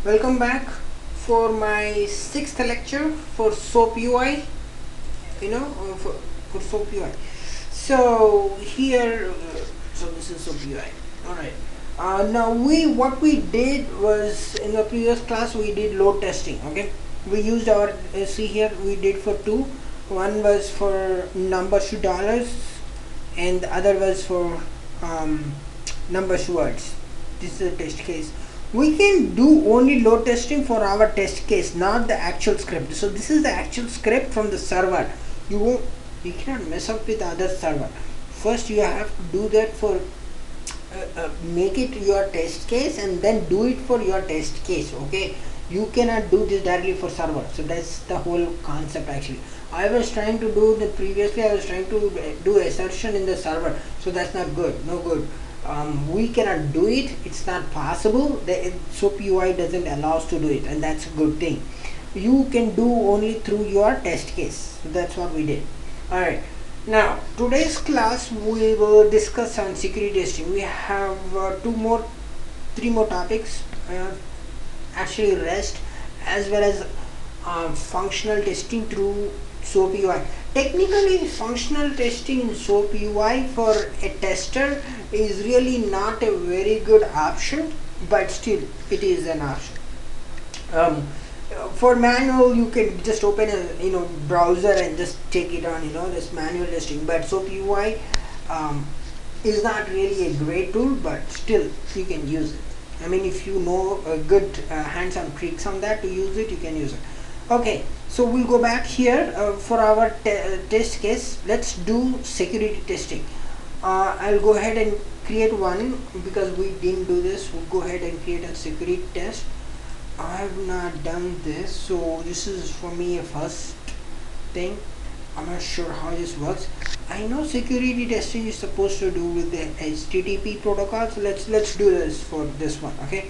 Welcome back for my sixth lecture for SOAPUI. For SOAPUI. So here, so this is SOAPUI. All right. Now what we did was in the previous class we did load testing. Okay, we used our see here we did for two. One was for numbers to dollars, and the other was for numbers to words. This is a test case. We can do only load testing for our test case, not the actual script. So this is the actual script from the server. You cannot mess up with other server. First you have to do that for make it your test case and then do it for your test case. Okay, you cannot do this directly for server. So that's the whole concept. Actually I was trying to do the previously I was trying to do assertion in the server, so that's not good, no good. We cannot do it, it's not possible. The SOAPUI doesn't allow us to do it, and that's a good thing. You can do only through your test case. So that's what we did. Alright, now today's class we will discuss on security testing. We have three more topics, actually REST as well as functional testing through SOAPUI. Technically, functional testing in SOAPUI for a tester is really not a very good option, but still it is an option. For manual, you can just open a browser and just take it on this manual testing. But SOAPUI is not really a great tool, but still you can use it. I mean, if you know a good hands-on tricks on that to use it, you can use it. Okay, so we'll go back here for our test case. Let's do security testing. I'll go ahead and create one because we didn't do this. We'll go ahead and create a security test. I've not done this, so this is for me a first thing. I'm not sure how this works. I know security testing is supposed to do with the HTTP protocol, so let's do this for this one. Okay,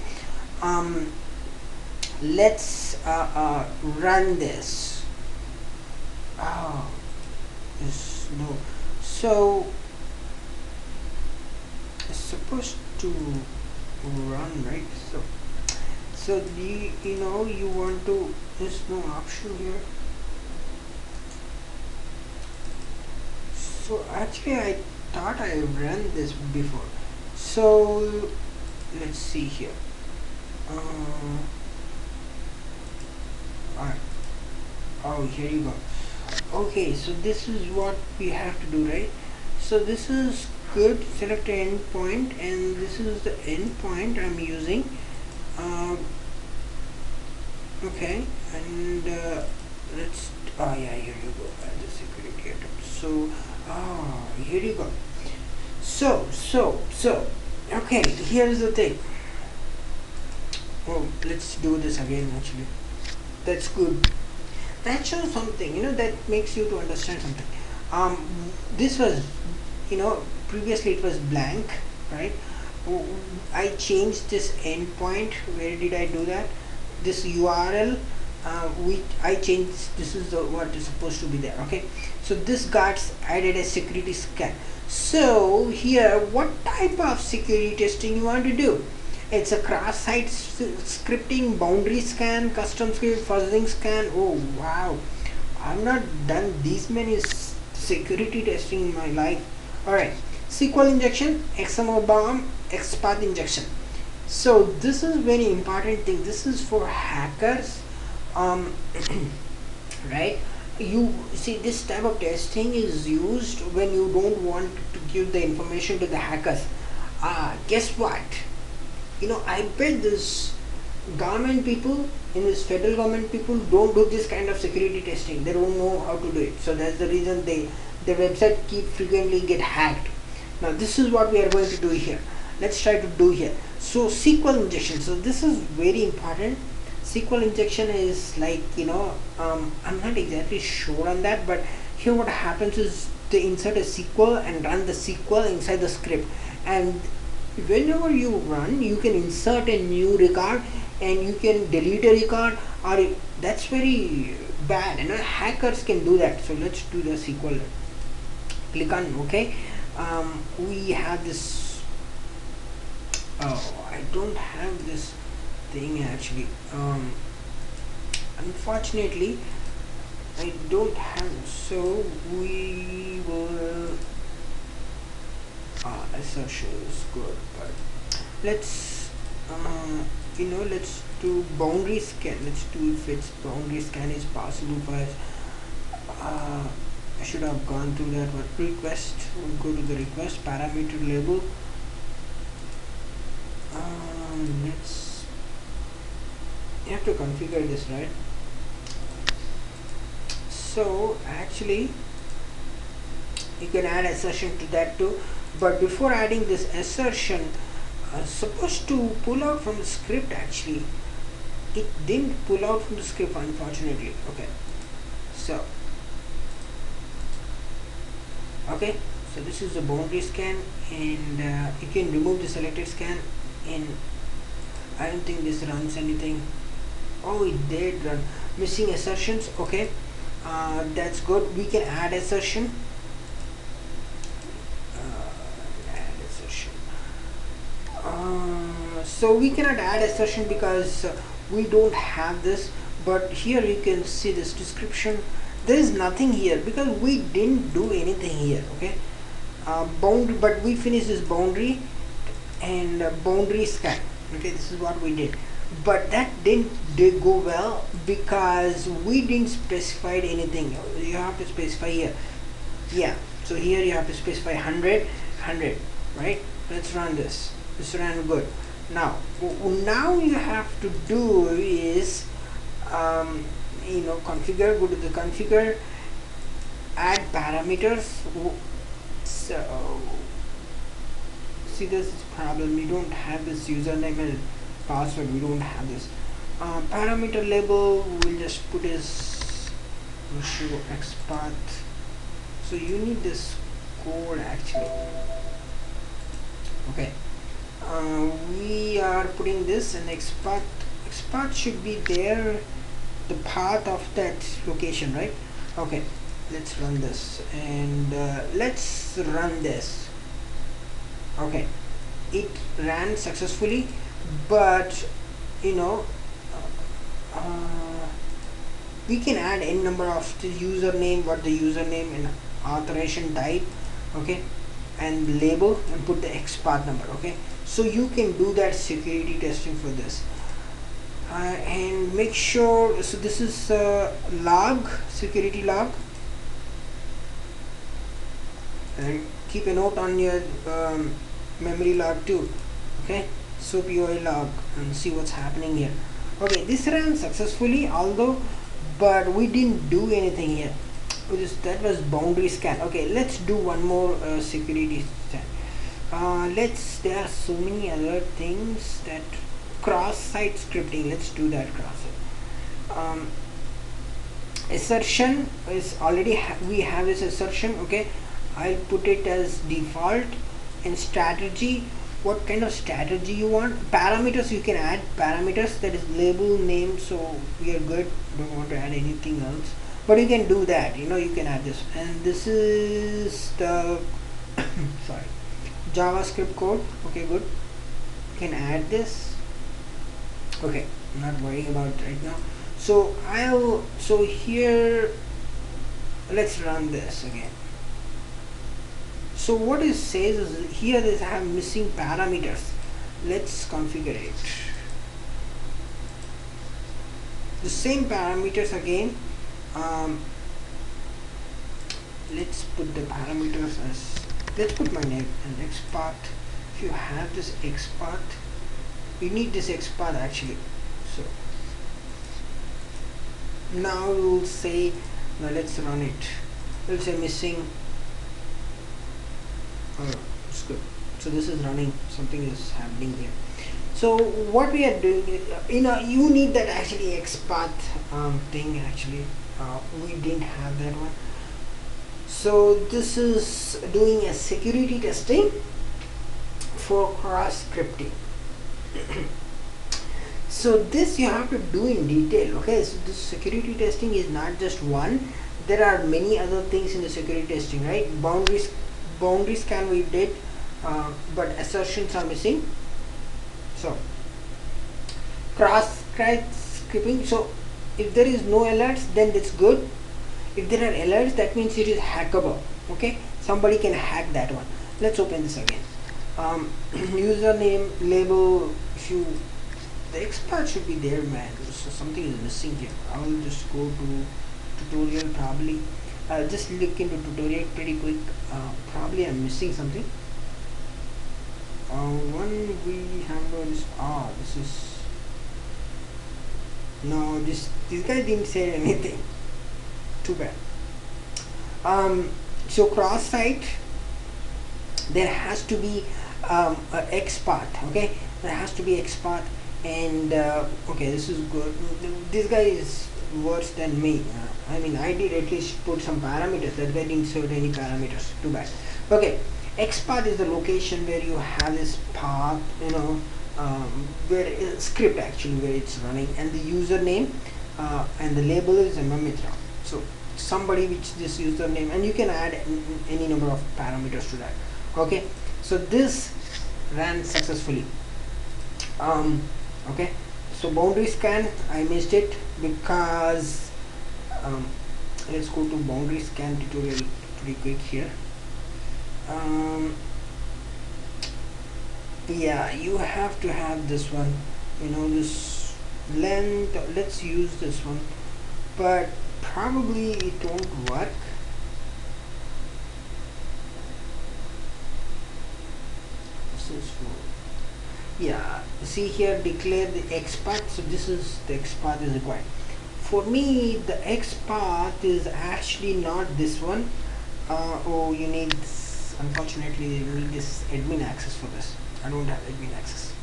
let's run this. Oh, this no. So it's supposed to run, right? So you want to. There's no option here. So actually I thought I ran this before. So let's see here. Alright. Oh, here you go. Okay, so this is what we have to do, right? So this is good. Select an endpoint, and this is the endpoint I'm using. Okay, and let's. Oh yeah, here you go. Add the security item. So, here you go. So. Okay, here's the thing. Oh, let's do this again. Actually, that's good. That shows something. That makes you to understand something. This was, previously it was blank, right? I changed this endpoint. Where did I do that? This URL, I changed. This is what is supposed to be there. Okay, so this guards added a security scan. So here, what type of security testing you want to do? It's a cross-site scripting, boundary scan, custom script, fuzzing scan. Oh wow, I've not done these many security testing in my life. All right, SQL injection, XML bomb, XPath injection. So this is very important thing. This is for hackers, right? You see, this type of testing is used when you don't want to give the information to the hackers. Guess what? I bet this government people, in this federal government people, don't do this kind of security testing. They don't know how to do it. So that's the reason their website keep frequently get hacked. Now this is what we are going to do here. Let's try to do here. So SQL injection. So this is very important. SQL injection is like I'm not exactly sure on that, but here what happens is they insert a SQL and run the SQL inside the script, and whenever you run, you can insert a new record and you can delete a record, or that's very bad. Hackers can do that. So let's do the SQL. Click on OK. We have this. Oh, I don't have this thing actually. Unfortunately I don't have, so we will assertion is good, but let's let's do boundary scan. Let's do if its boundary scan is possible for us. I should have gone through that one. Request, we'll go to the request parameter label. Let's, you have to configure this, right? So actually you can add assertion to that too, but before adding this assertion, supposed to pull out from the script. Actually it didn't pull out from the script, unfortunately. Okay, so this is the boundary scan, and you can remove the selected scan, and I don't think this runs anything. Oh, it did run. Missing assertions. Okay, that's good. We can add assertion. Add assertion. So we cannot add assertion because we don't have this, but here you can see this description. There is nothing here because we didn't do anything here. Okay, boundary, but we finished this boundary and boundary scan. Okay, this is what we did, but that didn't go well because we didn't specify anything. You have to specify here. Yeah, so here you have to specify 100, right? Let's run this. This ran good. Now you have to do is configure, go to the configure, add parameters. So see, this is problem, we don't have this username and password, we don't have this. Parameter label, we'll just put is show xpath. So you need this code actually. Okay, we are putting this, and xpath should be there, the path of that location, right? Okay, let's run this, and let's run this. Okay, it ran successfully, but we can add n number of the username, what the username and authorization type. Okay, and label, and put the xpath number. Okay, so you can do that security testing for this. And make sure, so this is log, security log, and keep a note on your memory log too. Okay, SOAPUI log, and see what's happening here. Okay, this ran successfully, although, but we didn't do anything here. That was boundary scan. Okay, let's do one more security scan. There are so many other things, that cross-site scripting. Let's do that cross-site. Assertion is already we have this assertion. Okay, I'll put it as default. And strategy, what kind of strategy you want. Parameters, you can add parameters, that is label name, so we are good, don't want to add anything else, but you can do that. You can add this, and this is the sorry, JavaScript code. Okay, good, you can add this. Okay, I'm not worrying about it right now. So here, let's run this again. So what it says is here they have missing parameters. Let's configure it. The same parameters again. Let's put the parameters as, let's put my name and xpath. If you have this xpath, you need this xpath actually. So now we'll say, now let's run it. We'll say missing. It's good. So this is running, something is happening here. So what we are doing is, you need that actually xpath thing actually. We didn't have that one. So this is doing a security testing for cross scripting. So this you have to do in detail. Okay, so this security testing is not just one. There are many other things in the security testing, right? Boundary scan we did, but assertions are missing. So cross-site scripting. So if there is no alerts, then it's good. If there are alerts, that means it is hackable. Okay, somebody can hack that one. Let's open this again. Username, label. If you, the expert should be there, man. So something is missing here. I will just go to tutorial. Probably I'll just look into tutorial pretty quick. Probably I'm missing something. One we handle is this is no, this guy didn't say anything. Too bad. So cross site, there has to be a expert. Okay, there has to be expert. And okay, this is good. This guy is worse than me. I mean, I did at least put some parameters. That guy didn't insert any parameters. Too bad. Okay, XPath is the location where you have this path, where script actually where it's running, and the username and the label is a Mamitra. So somebody which this username, and you can add any number of parameters to that. Okay, so this ran successfully. Okay, so boundary scan, I missed it because let's go to boundary scan tutorial pretty quick here. Yeah, you have to have this one, this length. Let's use this one, but probably it won't work. This is for, yeah, see here, declare the XPath. So this is the XPath is required. For me, the XPath is actually not this one. Oh, you need this. Unfortunately, you need this admin access for this. I don't have admin access.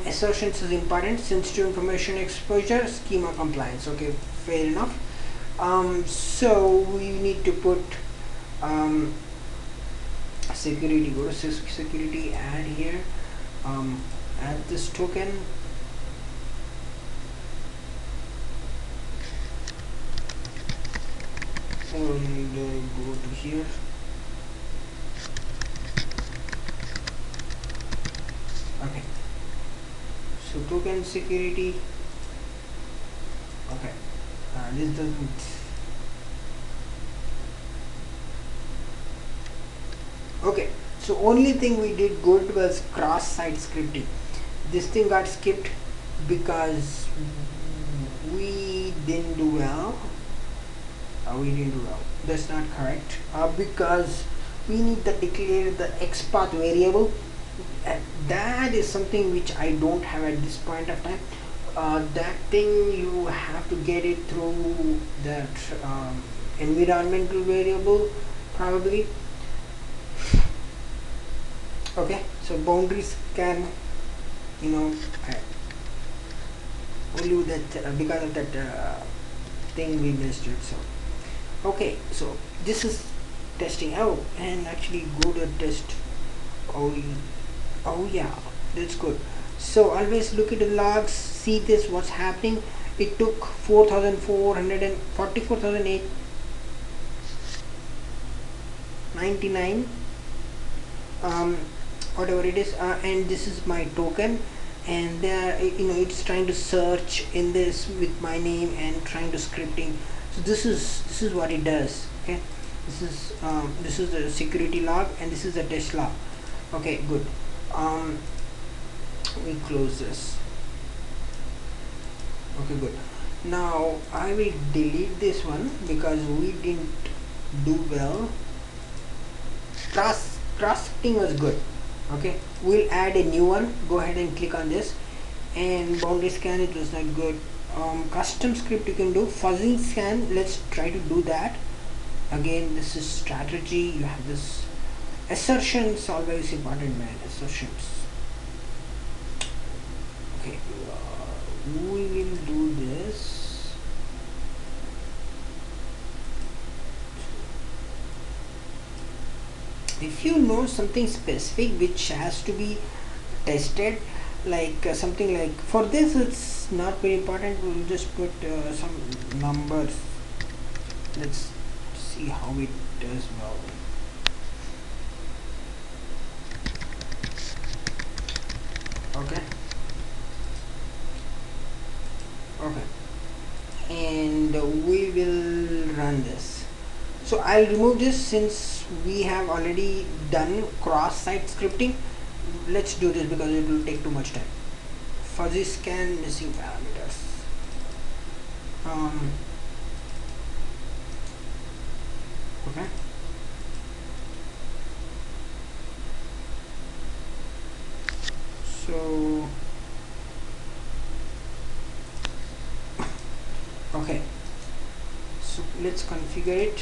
Assertions is important. Sensitive information exposure, schema compliance. Okay, fair enough. So we need to put security. Go to security, add here, add this token. And go to here. Okay, so token security. Okay, this doesn't. Okay, so only thing we did good was cross-site scripting. This thing got skipped because we didn't do well. That's not correct. Because we need to declare the XPath variable. That is something which I don't have at this point of time. That thing you have to get it through that environmental variable probably. Okay, so boundary scan, I only that because of that thing we missed it. So okay, so this is testing out, and actually go to test. Oh yeah, that's good. So always look at the logs, see this what's happening. It took 4,444,899 whatever it is, and this is my token, and there it's trying to search in this with my name and trying to scripting. So this is what it does. Okay, this is the security log, and this is the test log. Okay, good. We close this. Okay, good. Now I will delete this one because we didn't do well. Cross-scripting was good. Okay, we'll add a new one. Go ahead and click on this, and boundary scan, it was not good. Custom script you can do. Fuzzy scan, let's try to do that. Again, this is strategy. You have this assertions, always important, man. Assertions. Okay, we will do this. If you know something specific which has to be tested, like something like, for this it's not very important, we'll just put some numbers. Let's see how it does well. Okay, Okay, and we will run this. So I'll remove this since we have already done cross-site scripting. Let's do this because it will take too much time. Fuzzy scan missing parameters. Um, okay. So okay. So let's configure it.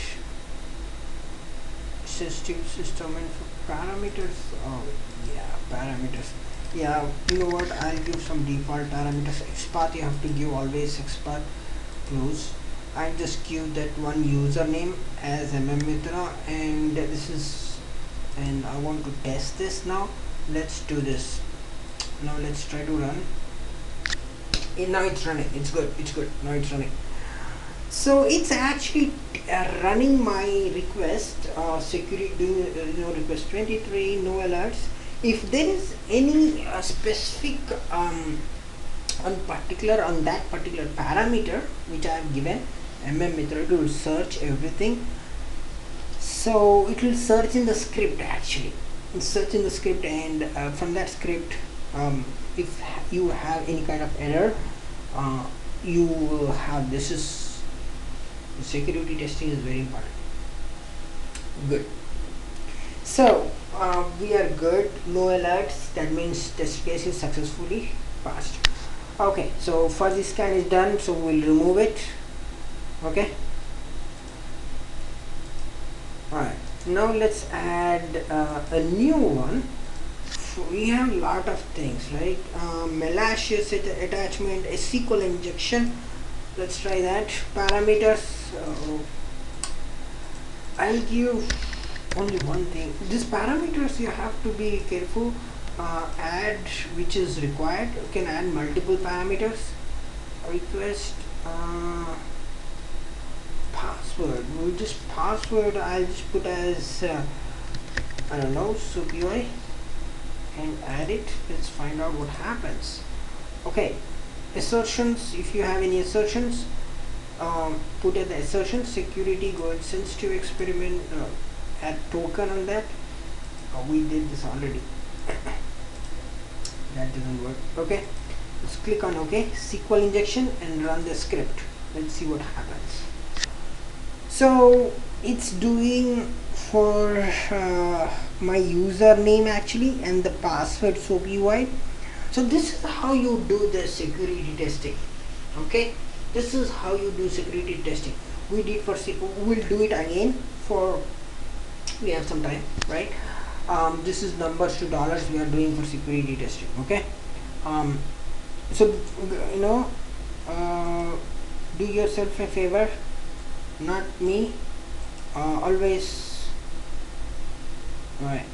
System info parameters. Oh yeah, parameters. Yeah, you know what? I'll give some default parameters. XPath you have to give always XPath close. I just give that one username as mmitra, and this is, and I want to test this now. Let's do this. Now let's try to run. Now it's running. It's good. It's good. Now it's running. So it's actually running my request, security request 23, no alerts. If there is any specific on that particular parameter which I have given, mmethod, it will search everything. So it will search in the script actually. Search in the script, and from that script, if you have any kind of error, you will have, this is, security testing is very important. Good. So we are good. No alerts. That means test case is successfully passed. Okay. So fuzzy scan is done. So we'll remove it. Okay. Alright. Now let's add a new one. We have a lot of things, right? Malicious attachment, a SQL injection. Let's try that. Parameters. I'll give only one thing. These parameters you have to be careful. Add which is required. You can add multiple parameters. Request password. We'll just password. I'll just put as I don't know, SOAPUI, and add it. Let's find out what happens. Okay. Assertions. If you have any assertions, put in the assertion. Security, go and sensitive experiment, add token on that. We did this already. That doesn't work. Okay, let's click on OK. SQL injection and run the script. Let's see what happens. So it's doing for my username actually and the password SOAPUI. So this is how you do the security testing. Okay, this is how you do security testing. We did for we'll do it again for, we have some time, right? This is numbers to dollars we are doing for security testing. Okay, so you know, do yourself a favor, not me. Always, right?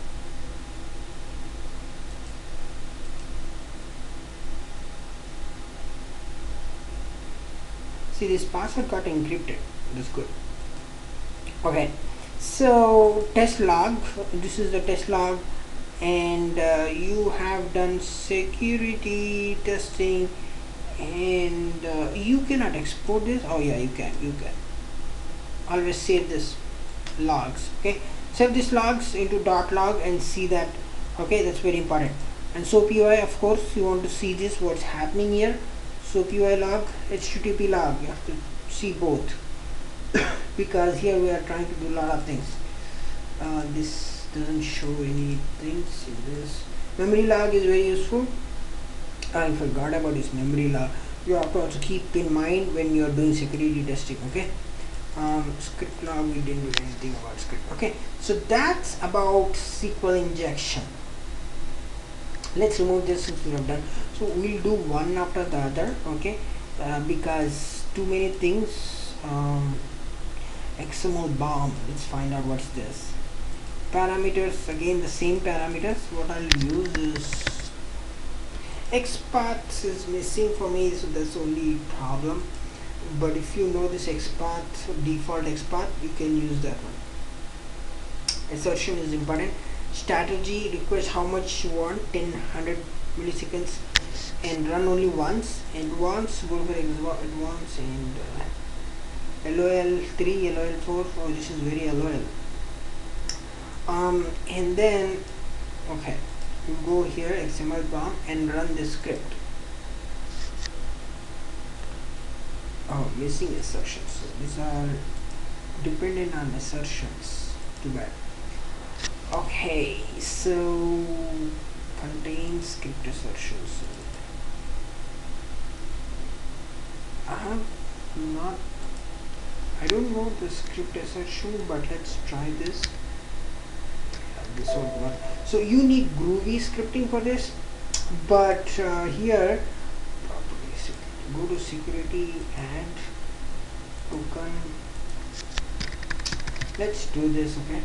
See, this password got encrypted. That's good. Okay, so test log. This is the test log, and you have done security testing, and you cannot export this. Oh yeah, you can. You can always save this logs. Okay, save this logs into .log and see that. Okay, that's very important. And SOAPUI, of course, you want to see this, what's happening here. SOAPUI log, HTTP log, you have to see both because here we are trying to do a lot of things. This doesn't show any things in this. Memory log is very useful. I forgot about this memory log. You have to also keep in mind when you are doing security testing. Okay, script log, we didn't do anything about script. Okay, so that's about SQL injection. Let's remove this since we have done. So we'll do one after the other. Okay, because too many things. XML bomb. Let's find out what's this. Parameters, again the same parameters. What I'll use is XPath is missing for me, so that's only problem. But if you know this XPath, default XPath, you can use that one. Assertion is important. Strategy, request how much you want, 10, 100 milliseconds, and run only once. Advanced, go for advanced, and LOL 3, LOL 4. Oh, this is very LOL. And then okay, you go here XML bomb and run this script. Oh, missing assertions. So these are dependent on assertions. Too bad. Okay, so contains script assertions. Not. I don't know the script assertion, but let's try this. This one not. So you need groovy scripting for this, but here go to security, add token. Let's do this. Okay,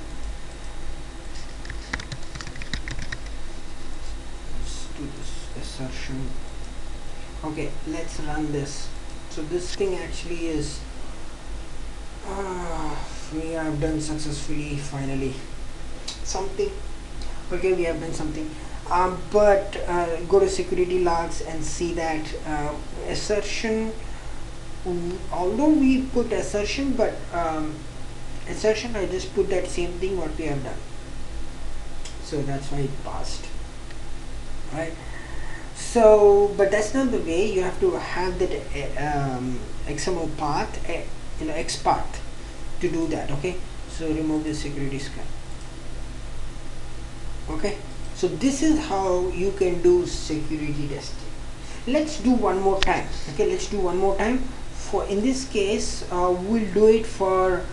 let's do this assertion. Okay, let's run this. So this thing actually is we have done successfully finally something. Okay, we have done something. But go to security logs and see that assertion, although we put assertion, but assertion I just put that same thing what we have done, so that's why it passed, right? So but that's not the way. You have to have that XML path, X path to do that. Okay, so remove the security scan. Okay, so this is how you can do security testing. Let's do one more time. Okay, let's do one more time. For in this case we'll do it for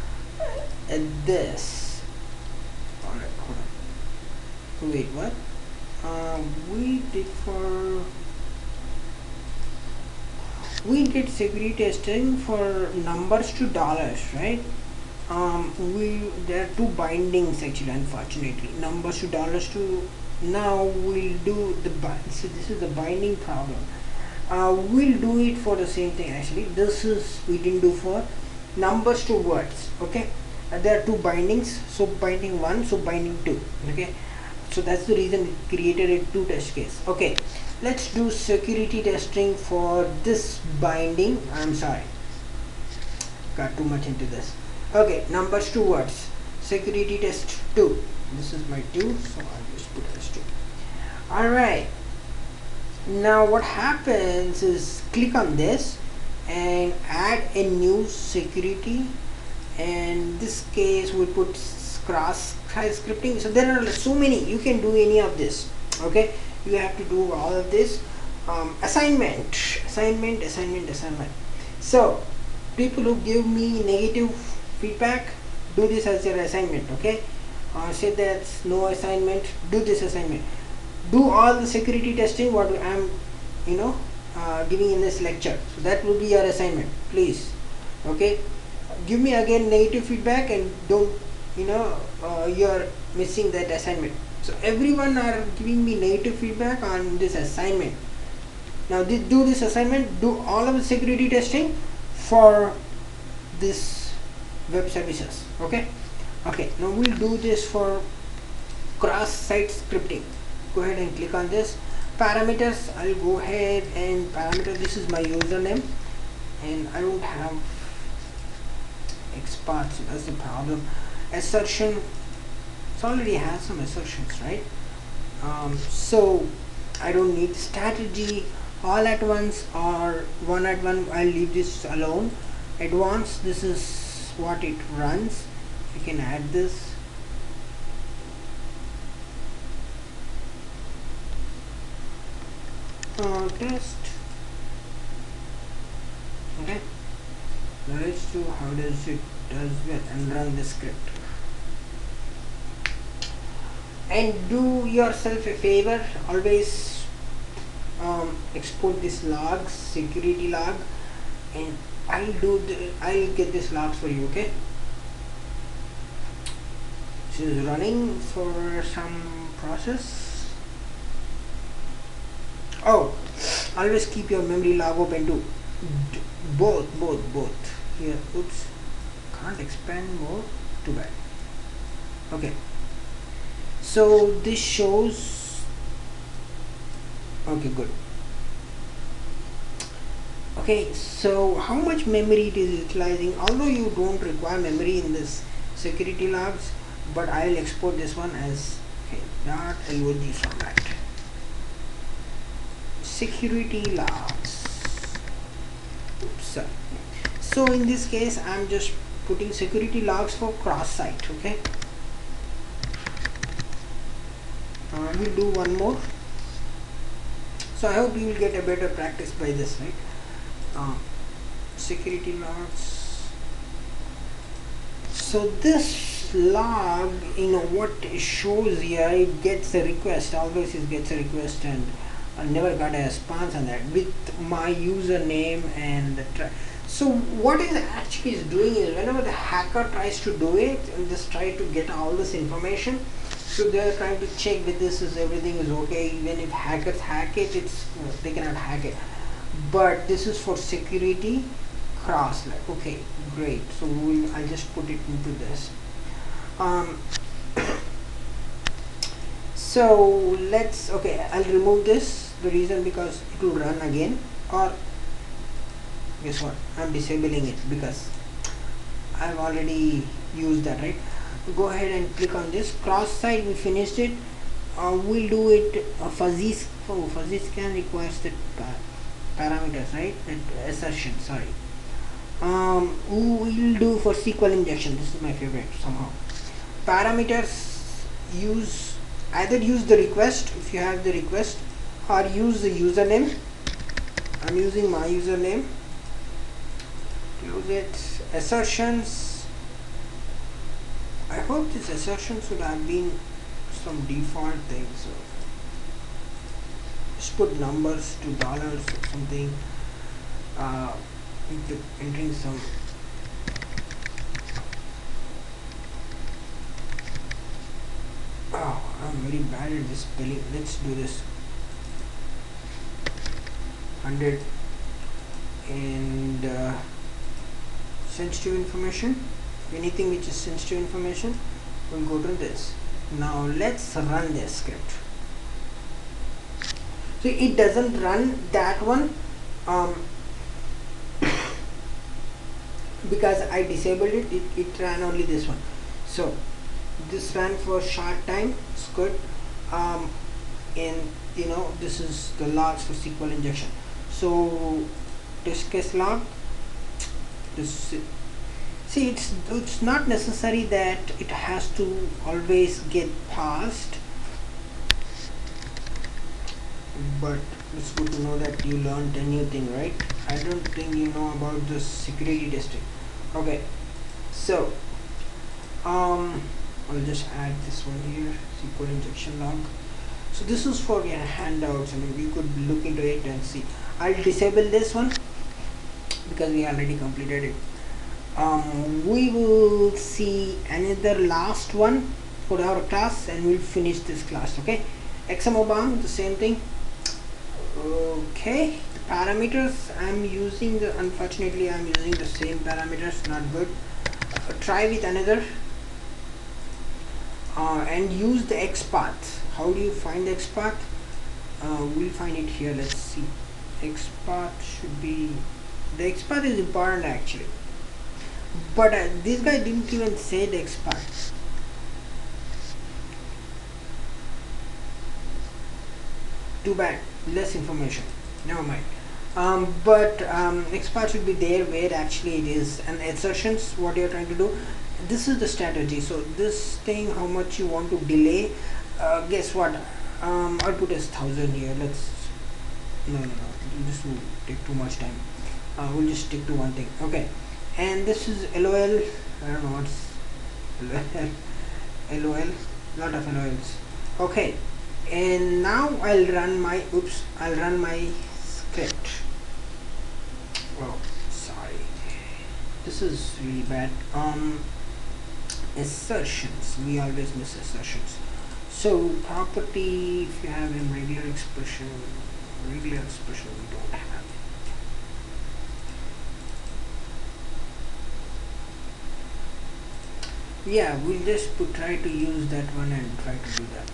this. Alright, hold on. Wait, what? We did security testing for numbers to dollars, right? There are two bindings actually, unfortunately, numbers to dollars to. Now we'll do the so this is the binding problem. We'll do it for the same thing actually. This is we didn't do for numbers to words. Okay, there are two bindings, so binding 1, so binding 2. Okay, so that's the reason it created a 2 test case. Okay, let's do security testing for this binding. I'm sorry, got too much into this. Okay, numbers to words, security test 2. This is my 2, so I'll just put as 2. Alright, now what happens is click on this and add a new security, and this case we put cross scripting. So there are so many, you can do any of this. Okay, you have to do all of this. Assignment. So people who give me negative feedback, do this as your assignment. Okay, say that's no assignment, do this assignment. Do all the security testing what I'm giving in this lecture. So that will be your assignment, please. Okay, give me again negative feedback and don't you're missing that assignment. So everyone are giving me negative feedback on this assignment. Now do this assignment, do all of the security testing for this web services. Okay, now we'll do this for cross-site scripting. Go ahead and click on this. Parameters, I'll go ahead and parameter, this is my username and I don't have XPath, so that's the problem. Assertion, it already has some assertions, right? So I don't need strategy, all at once or one at one. I'll leave this alone. Advanced, this is what it runs. You can add this. Test. Okay, now let's do how does it does it and run the script. And do yourself a favor, always export this logs, security log, and I'll get this logs for you. Okay, this is running for some process. Oh, always keep your memory log open too. Both here. Oops, can't expand more, too bad. Okay, so this shows, okay, good. Okay, so how much memory it is utilizing, although you don't require memory in this security logs, but I'll export this one as okay .log format. Security logs. Oops, sorry. So in this case I'm just putting security logs for cross site. Okay, we'll do one more. So I hope you will get a better practice by this, right? Security logs. So this log, what it shows here, it gets a request, always it gets a request, and I never got a response on that with my username and the so what it actually is doing is whenever the hacker tries to do it and just try to get all this information, so they are trying to check that this is everything is okay. Even if hackers hack it, they cannot hack it. But this is for security cross. Like, okay, great. So I'll just put it into this. So I'll remove this. The reason because it will run again, or guess what? I'm disabling it because I've already used that, right? Go ahead and click on this cross site. We finished it. We'll do it fuzzy scan requires the parameters, right? Assertion, sorry. We'll do for SQL injection. This is my favorite somehow. Parameters, either use the request if you have the request, or use the username. I'm using my username. Use it. Assertions, I hope this assertion should have been some default thing. So just put numbers to dollars or something. Entering some I'm very bad at this spelling. Let's do this 100 and sensitive information. Anything which is sensitive information will go to this. Now let's run this script. So it doesn't run that one because I disabled it. It ran only this one. So this ran for short time. It's good. And this is the logs for SQL injection. So test case log. See, it's not necessary that it has to always get passed, but it's good to know that you learned a new thing, right? I don't think you know about the security testing. Okay, so I'll just add this one here, SQL injection log. So this is for your handouts. I mean, you could look into it and see. I'll disable this one because we already completed it. We will see another last one for our class and we'll finish this class. Okay, XMOBAM, the same thing. Okay, the parameters I'm using, unfortunately I'm using the same parameters, not good. Try with another and use the XPath. How do you find the XPath? We'll find it here. Let's see. XPath should be, the XPath is important actually, but this guy didn't even say the XPath. Too bad, less information, never mind. But XPath should be there where actually it is, and assertions, what you're trying to do. This is the strategy. So this thing, how much you want to delay, guess what, I'll put as 1000 here. Let's no, this will take too much time. We'll just stick to one thing. Okay, and this is LOL. I don't know what's LOL, lot of LOLs. Okay, and now I'll run my script. Oh, sorry, this is really bad. Assertions, we always miss assertions. So property, if you have a regular expression we don't have. Yeah, we'll just try to use that one and try to do that.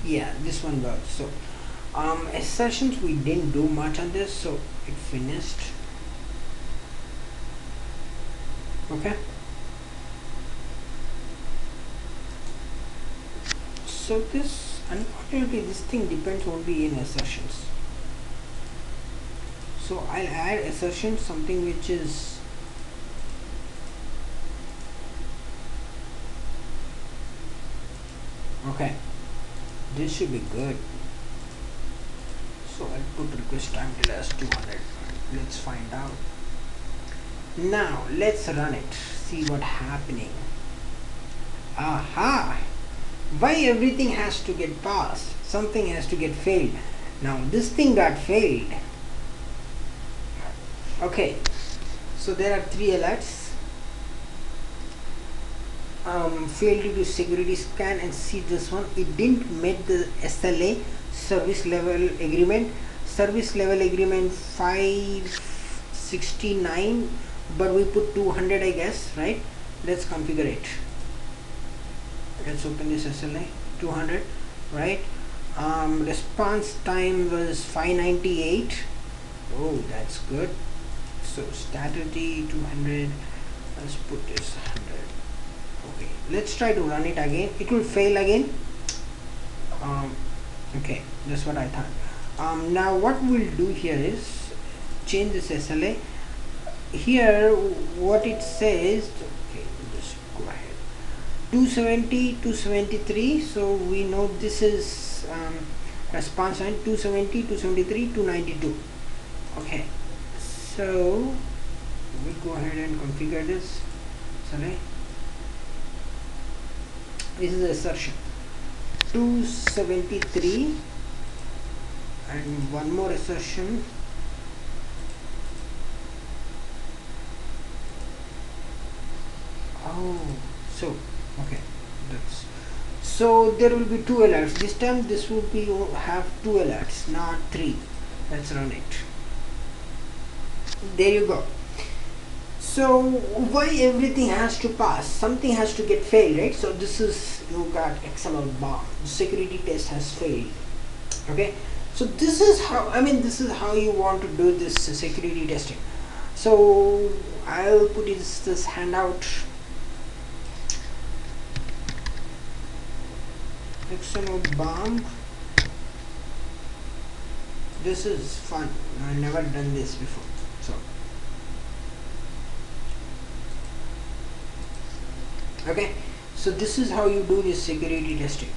Yeah, this one works. So assertions, we didn't do much on this, so it finished. Okay, so this, unfortunately, this thing depends only in assertions. So I'll add assertion, something which is okay. This should be good. So I'll put request time till as 200. Let's find out. Now let's run it. See what happening. Aha! Why everything has to get passed? Something has to get failed. Now this thing got failed. Okay. So there are 3 alerts. Failed due to security scan, and see this one. It didn't meet the SLA, service level agreement. Service level agreement 569, but we put 200, I guess, right? Let's configure it. Let's open this SLA. 200, right? Response time was 598. Oh, that's good. So strategy 200. Let's put this 100. Okay, let's try to run it again. It will fail again. Okay, that's what I thought. Now what we'll do here is change this SLA. Here what it says, okay, just go ahead. 270, 273. So we know this is response time. 270, 273, 292. Okay, so we go ahead and configure this. Sorry. This is assertion 273, and one more assertion. Oh, so okay, that's so there will be 2 alerts this time. This would be have 2 alerts, not 3. Let's run it. There you go. So why everything has to pass? Something has to get failed, right? So this is, you got XML bomb. The security test has failed. Okay. So this is how, this is how you want to do this security testing. So I'll put this handout. XML bomb. This is fun. I've never done this before. So okay, so this is how you do this security testing.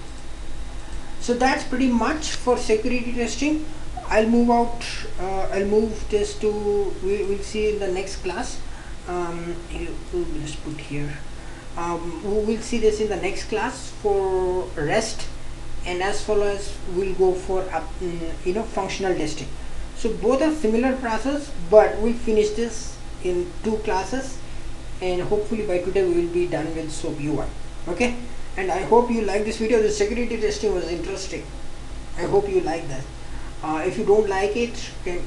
So that's pretty much for security testing. I'll move out, I'll move this to, we'll see in the next class. We'll just put here, we'll see this in the next class for REST, and as well as we'll go for functional testing. So both are similar process, but we'll finish this in 2 classes, and hopefully by today we will be done with SOAPUI. Okay, and I hope you like this video. The security testing was interesting. I hope you like that. If you don't like it, okay,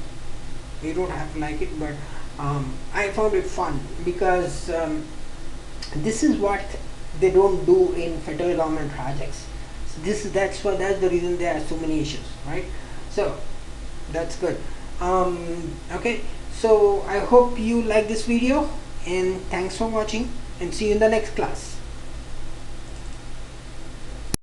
you don't have to like it, but I found it fun because this is what they don't do in federal government projects. So that's the reason there are so many issues, right? So that's good. Okay, so I hope you like this video, and thanks for watching, and see you in the next class.